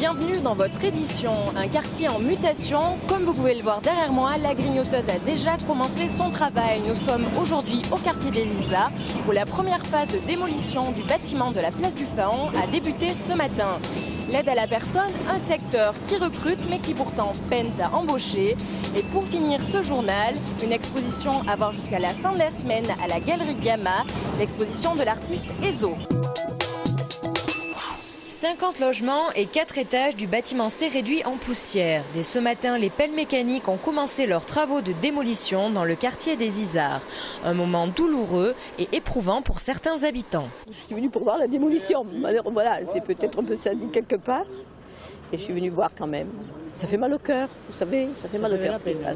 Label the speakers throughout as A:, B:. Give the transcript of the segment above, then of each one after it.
A: Bienvenue dans votre édition, un quartier en mutation. Comme vous pouvez le voir derrière moi, la grignoteuse a déjà commencé son travail. Nous sommes aujourd'hui au quartier des Isards où la première phase de démolition du bâtiment de la place du Faon a débuté ce matin. L'aide à la personne, un secteur qui recrute mais qui pourtant peine à embaucher. Et pour finir ce journal, une exposition à voir jusqu'à la fin de la semaine à la Galerie Gamma, l'exposition de l'artiste Ezo. 50 logements et 4 étages du bâtiment s'est réduit en poussière. Dès ce matin, les pelles mécaniques ont commencé leurs travaux de démolition dans le quartier des Isards. Un moment douloureux et éprouvant pour certains habitants.
B: Je suis venue pour voir la démolition. Alors voilà, c'est peut-être un peu sadique quelque part. Et je suis venue voir quand même. Ça fait mal au cœur, vous savez, ça fait mal au cœur ce qui se passe.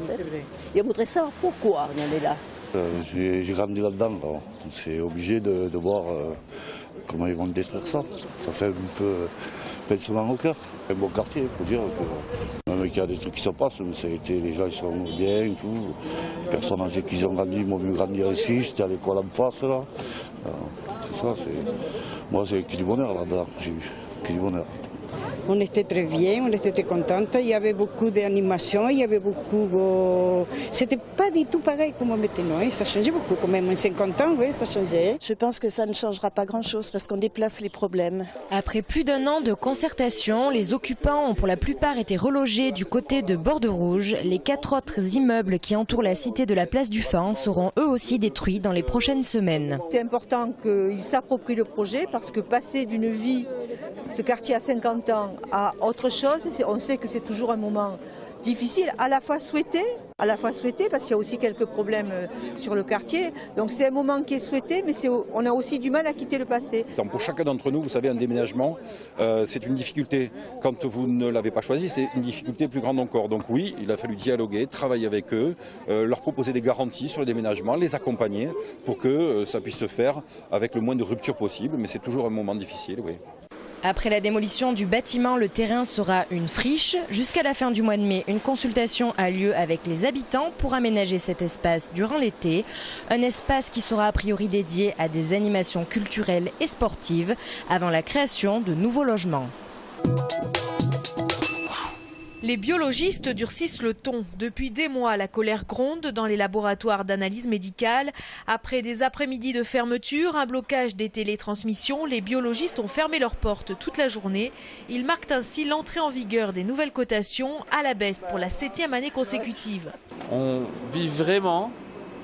B: Et on voudrait savoir pourquoi on en est là.
C: J'ai grandi là-dedans, c'est obligé de voir comment ils vont détruire ça. Ça fait un peu pincement au cœur. C'est un bon quartier, il faut dire. Même qu'il y a des trucs qui se passent, mais les gens ils sont bien et tout. Les personnes âgées qui ont grandi, m'ont vu grandir ici, j'étais à l'école en face là. C'est ça, moi c'est que du bonheur là-dedans, j'ai eu que du bonheur.
D: On était très bien, on était très contente. Il y avait beaucoup d'animation, il y avait beaucoup. C'était pas du tout pareil comme maintenant. Ça changeait beaucoup quand même. En 50 ans, oui, ça changeait.
E: Je pense que ça ne changera pas grand-chose parce qu'on déplace les problèmes.
A: Après plus d'un an de concertation, les occupants ont pour la plupart été relogés du côté de Borderouge. Les 4 autres immeubles qui entourent la cité de la place du Faon seront eux aussi détruits dans les prochaines semaines.
F: C'est important qu'ils s'approprient le projet parce que passer d'une vie, ce quartier à 50 ans, à autre chose, on sait que c'est toujours un moment difficile, à la fois souhaité parce qu'il y a aussi quelques problèmes sur le quartier. Donc c'est un moment qui est souhaité, mais on a aussi du mal à quitter le passé.
G: Donc pour chacun d'entre nous, vous savez, un déménagement, c'est une difficulté. Quand vous ne l'avez pas choisi, c'est une difficulté plus grande encore. Donc oui, il a fallu dialoguer, travailler avec eux, leur proposer des garanties sur le déménagement, les accompagner pour que ça puisse se faire avec le moins de rupture possible. Mais c'est toujours un moment difficile, oui.
A: Après la démolition du bâtiment, le terrain sera une friche. Jusqu'à la fin du mois de mai, une consultation a lieu avec les habitants pour aménager cet espace durant l'été. Un espace qui sera a priori dédié à des animations culturelles et sportives avant la création de nouveaux logements.
H: Les biologistes durcissent le ton. Depuis des mois, la colère gronde dans les laboratoires d'analyse médicale. Après des après-midi de fermeture, un blocage des télétransmissions, les biologistes ont fermé leurs portes toute la journée. Ils marquent ainsi l'entrée en vigueur des nouvelles cotations à la baisse pour la 7e année consécutive.
I: On vit vraiment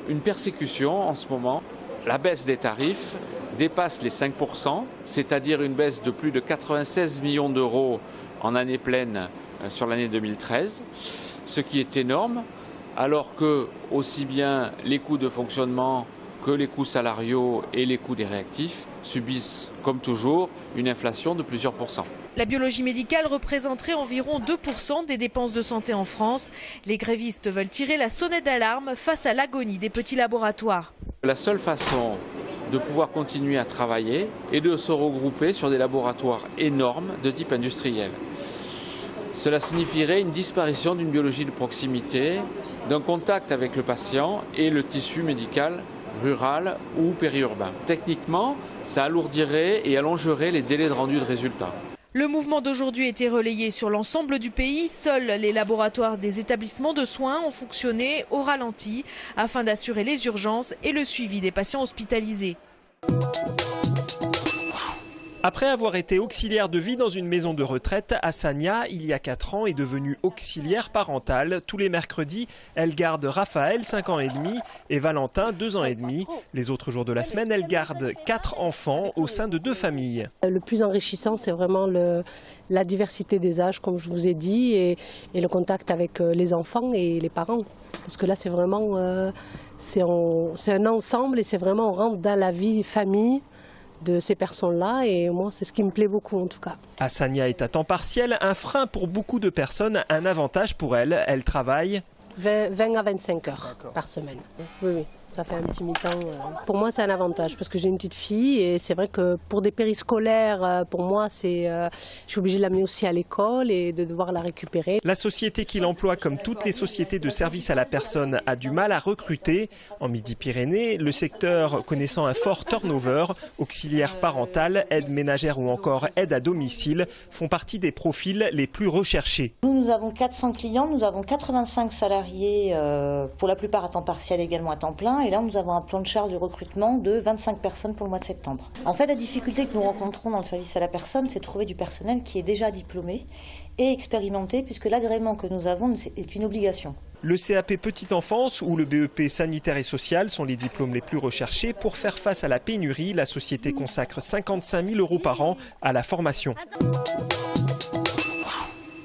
I: une persécution en ce moment. La baisse des tarifs dépasse les 5%, c'est-à-dire une baisse de plus de 96 millions d'euros en année pleine sur l'année 2013, ce qui est énorme, alors que aussi bien les coûts de fonctionnement que les coûts salariaux et les coûts des réactifs subissent, comme toujours, une inflation de plusieurs pourcents.
H: La biologie médicale représenterait environ 2% des dépenses de santé en France. Les grévistes veulent tirer la sonnette d'alarme face à l'agonie des petits laboratoires.
I: La seule façon de pouvoir continuer à travailler est de se regrouper sur des laboratoires énormes de type industriel. Cela signifierait une disparition d'une biologie de proximité, d'un contact avec le patient et le tissu médical rural ou périurbain. Techniquement, ça alourdirait et allongerait les délais de rendu de résultats.
H: Le mouvement d'aujourd'hui a été relayé sur l'ensemble du pays. Seuls les laboratoires des établissements de soins ont fonctionné au ralenti afin d'assurer les urgences et le suivi des patients hospitalisés.
J: Après avoir été auxiliaire de vie dans une maison de retraite, Hassania, il y a 4 ans, est devenue auxiliaire parentale. Tous les mercredis, elle garde Raphaël, 5 ans et demi, et Valentin, 2 ans et demi. Les autres jours de la semaine, elle garde 4 enfants au sein de 2 familles.
K: Le plus enrichissant, c'est vraiment la diversité des âges, comme je vous ai dit, et le contact avec les enfants et les parents. Parce que là, c'est vraiment c'est un ensemble et c'est vraiment, on rentre dans la vie famille de ces personnes-là, et moi c'est ce qui me plaît beaucoup en tout cas.
J: Hassania est à temps partiel, un frein pour beaucoup de personnes, un avantage pour elle. Elle travaille
K: 20 à 25 heures par semaine. Oui, oui. Ça fait un petit mi-temps. Pour moi, c'est un avantage parce que j'ai une petite fille et c'est vrai que pour des périscolaires, pour moi, je suis obligée de l'amener aussi à l'école et de devoir la récupérer.
J: La société qui l'emploie, comme toutes les sociétés de services à la personne, a du mal à recruter. En Midi-Pyrénées, le secteur connaissant un fort turnover, auxiliaire parental, aide ménagère ou encore aide à domicile, font partie des profils les plus recherchés.
L: Nous avons 400 clients, nous avons 85 salariés, pour la plupart à temps partiel, également à temps plein. Et là, nous avons un plan de charge de recrutement de 25 personnes pour le mois de septembre. En fait, la difficulté que nous rencontrons dans le service à la personne, c'est de trouver du personnel qui est déjà diplômé et expérimenté, puisque l'agrément que nous avons est une obligation.
J: Le CAP Petite Enfance ou le BEP Sanitaire et Social sont les diplômes les plus recherchés. Pour faire face à la pénurie, la société consacre 55 000 € par an à la formation.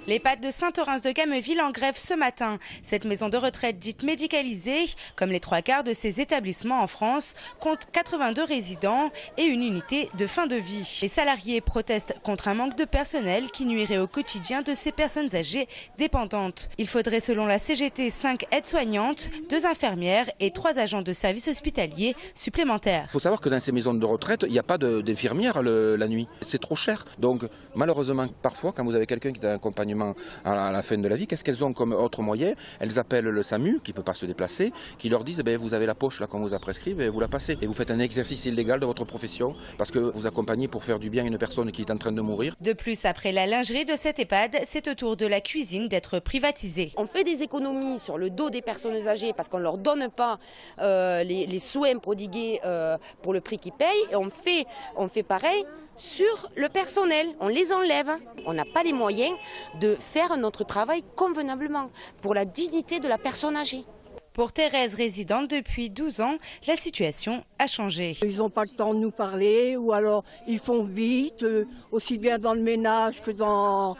M: L'EHPAD de Saint-Orens-de-Gameville en grève ce matin. Cette maison de retraite dite médicalisée, comme les 3/4 de ces établissements en France, compte 82 résidents et une unité de fin de vie. Les salariés protestent contre un manque de personnel qui nuirait au quotidien de ces personnes âgées dépendantes. Il faudrait selon la CGT 5 aides-soignantes, 2 infirmières et 3 agents de service hospitalier supplémentaires.
G: Il faut savoir que dans ces maisons de retraite, il n'y a pas d'infirmières la nuit. C'est trop cher. Donc malheureusement, parfois, quand vous avez quelqu'un qui a un accompagnement à la fin de la vie, qu'est-ce qu'elles ont comme autre moyen? Elles appellent le SAMU, qui ne peut pas se déplacer, qui leur disent vous avez la poche là qu'on vous a prescrit, vous la passez. Et vous faites un exercice illégal de votre profession parce que vous accompagnez pour faire du bien une personne qui est en train de mourir.
M: De plus, après la lingerie de cette EHPAD, c'est au tour de la cuisine d'être privatisée.
N: On fait des économies sur le dos des personnes âgées parce qu'on ne leur donne pas les soins prodigués pour le prix qu'ils payent. Et on fait pareil sur le personnel, on les enlève. On n'a pas les moyens de faire notre travail convenablement pour la dignité de la personne âgée.
M: Pour Thérèse, résidente depuis 12 ans, la situation a changé.
O: Ils n'ont pas le temps de nous parler ou alors ils font vite, aussi bien dans le ménage que dans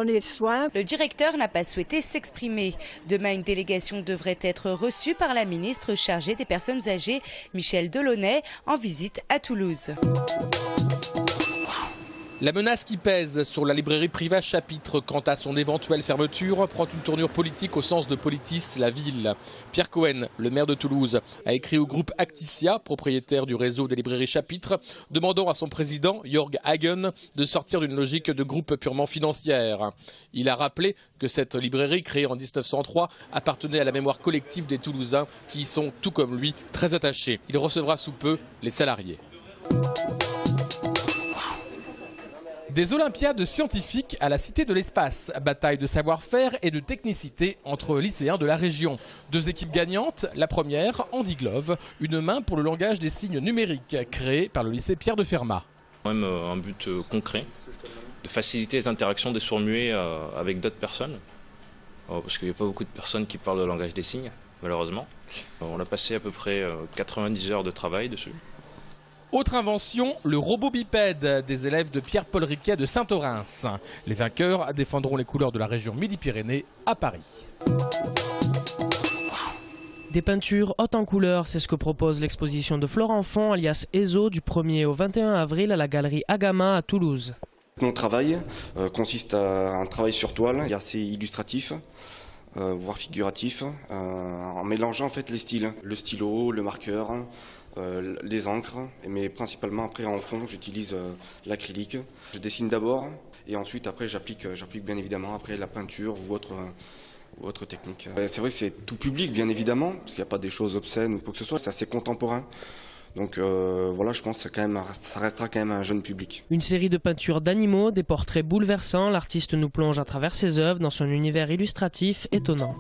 O: les soins.
M: Le directeur n'a pas souhaité s'exprimer. Demain, une délégation devrait être reçue par la ministre chargée des personnes âgées, Michel Delaunay, en visite à Toulouse.
P: La menace qui pèse sur la librairie Privas Chapitre quant à son éventuelle fermeture prend une tournure politique au sens de Politis, la ville. Pierre Cohen, le maire de Toulouse, a écrit au groupe Acticia, propriétaire du réseau des librairies Chapitre, demandant à son président, Jörg Hagen, de sortir d'une logique de groupe purement financière. Il a rappelé que cette librairie, créée en 1903, appartenait à la mémoire collective des Toulousains qui y sont, tout comme lui, très attachés. Il recevra sous peu les salariés. Des Olympiades scientifiques à la Cité de l'Espace. Bataille de savoir-faire et de technicité entre lycéens de la région. 2 équipes gagnantes. La première, Andy Glove, une main pour le langage des signes numériques, créée par le lycée Pierre de Fermat.
Q: Même un but concret, de faciliter les interactions des sourds-muets avec d'autres personnes. Parce qu'il n'y a pas beaucoup de personnes qui parlent le langage des signes, malheureusement. On a passé à peu près 90 heures de travail dessus.
P: Autre invention, le robot bipède des élèves de Pierre-Paul Riquet de Saint-Orens. Les vainqueurs défendront les couleurs de la région Midi-Pyrénées à Paris.
R: Des peintures hautes en couleurs, c'est ce que propose l'exposition de Florent Font, alias Ezo, du 1er au 21 avril à la galerie Agama à Toulouse.
S: Mon travail consiste à un travail sur toile, assez illustratif, voire figuratif, en mélangeant en fait les styles, le stylo, le marqueur, les encres, mais principalement après en fond j'utilise l'acrylique. Je dessine d'abord et ensuite après j'applique bien évidemment après la peinture ou autre technique. C'est vrai que c'est tout public bien évidemment, parce qu'il n'y a pas des choses obscènes ou quoi que ce soit, c'est assez contemporain. Donc voilà, je pense que ça restera quand même un jeune public.
R: Une série de peintures d'animaux, des portraits bouleversants, l'artiste nous plonge à travers ses œuvres dans son univers illustratif étonnant.